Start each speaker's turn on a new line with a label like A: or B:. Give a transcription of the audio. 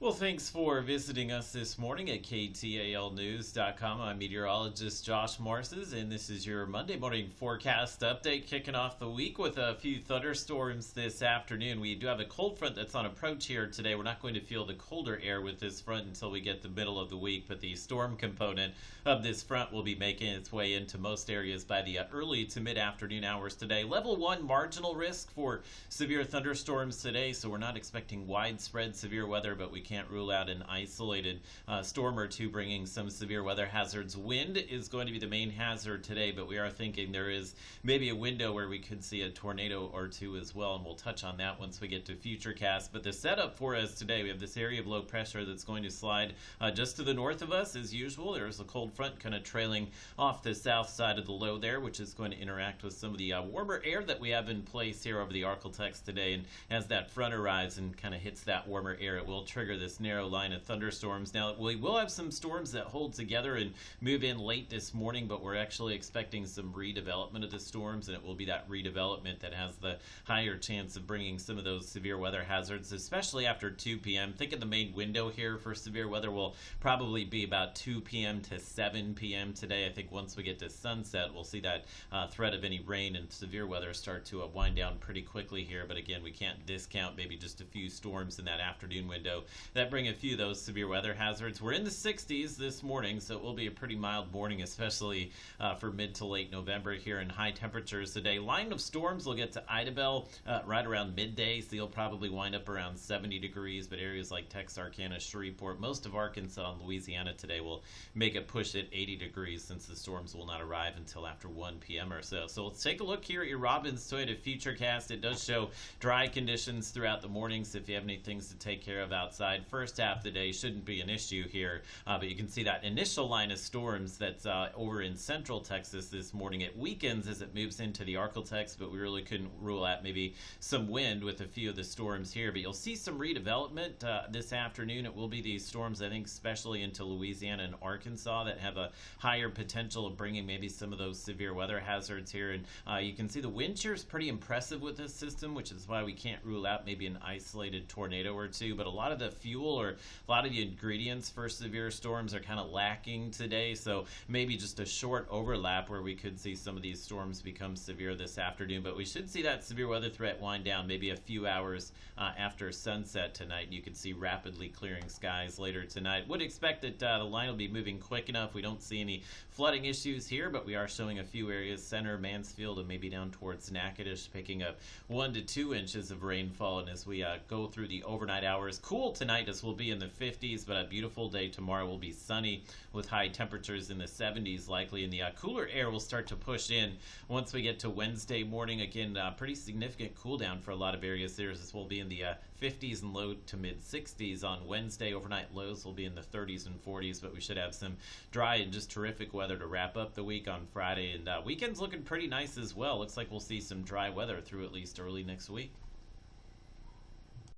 A: Well, thanks for visiting us this morning at KTALnews.com. I'm meteorologist Josh Morses, and this is your Monday morning forecast update, kicking off the week with a few thunderstorms this afternoon. We do have a cold front that's on approach here today. We're not going to feel the colder air with this front until we get the middle of the week, but the storm component of this front will be making its way into most areas by the early to mid-afternoon hours today. Level 1 marginal risk for severe thunderstorms today, so we're not expecting widespread severe weather, but we can't rule out an isolated storm or two bringing some severe weather hazards. Wind is going to be the main hazard today, but we are thinking there is maybe a window where we could see a tornado or two as well, and we'll touch on that once we get to Futurecast. But the setup for us today, we have this area of low pressure that's going to slide just to the north of us as usual. There's a cold front kind of trailing off the south side of the low there, which is going to interact with some of the warmer air that we have in place here over the ArkLaTex today. And as that front arrives and kind of hits that warmer air, it will trigger this narrow line of thunderstorms. Now, we will have some storms that hold together and move in late this morning, but we're actually expecting some redevelopment of the storms, and it will be that redevelopment that has the higher chance of bringing some of those severe weather hazards, especially after 2 p.m. Think of the main window here for severe weather will probably be about 2 p.m. to 7 p.m. today. I think once we get to sunset, we'll see that threat of any rain and severe weather start to wind down pretty quickly here. But again, we can't discount maybe just a few storms in that afternoon window that bring a few of those severe weather hazards. We're in the 60s this morning, so it will be a pretty mild morning, especially for mid to late November here, in high temperatures today. Line of storms will get to Idabel right around midday, so you'll probably wind up around 70 degrees, but areas like Texarkana, Shreveport, most of Arkansas and Louisiana today will make a push at 80 degrees since the storms will not arrive until after 1 p.m. or so. So let's take a look here at your Robbins Toyota Futurecast. It does show dry conditions throughout the morning, so if you have any things to take care of outside, first half of the day shouldn't be an issue here, but you can see that initial line of storms that's over in central Texas this morning. It weakens as it moves into the ArkLaTex, but we really couldn't rule out maybe some wind with a few of the storms here. But you'll see some redevelopment this afternoon. It will be these storms, I think, especially into Louisiana and Arkansas, that have a higher potential of bringing maybe some of those severe weather hazards here. And you can see the wind shear is pretty impressive with this system, which is why we can't rule out maybe an isolated tornado or two. But a lot of the fuel or a lot of the ingredients for severe storms are kind of lacking today, so maybe just a short overlap where we could see some of these storms become severe this afternoon. But we should see that severe weather threat wind down maybe a few hours after sunset tonight. You could see rapidly clearing skies later tonight. Would expect that the line will be moving quick enough. We don't see any flooding issues here, but we are showing a few areas, center, Mansfield, and maybe down towards Natchitoches, picking up 1 to 2 inches of rainfall. And as we go through the overnight hours, cool tonight as we'll be in the 50s, but a beautiful day tomorrow. Will be sunny with high temperatures in the 70s likely, and the cooler air will start to push in once we get to Wednesday morning. Again, pretty significant cool down for a lot of areas there. This will be in the 50s and low to mid 60s on Wednesday. Overnight lows will be in the 30s and 40s, but we should have some dry and just terrific weather to wrap up the week on Friday, and weekend's looking pretty nice as well. Looks like we'll see some dry weather through at least early next week.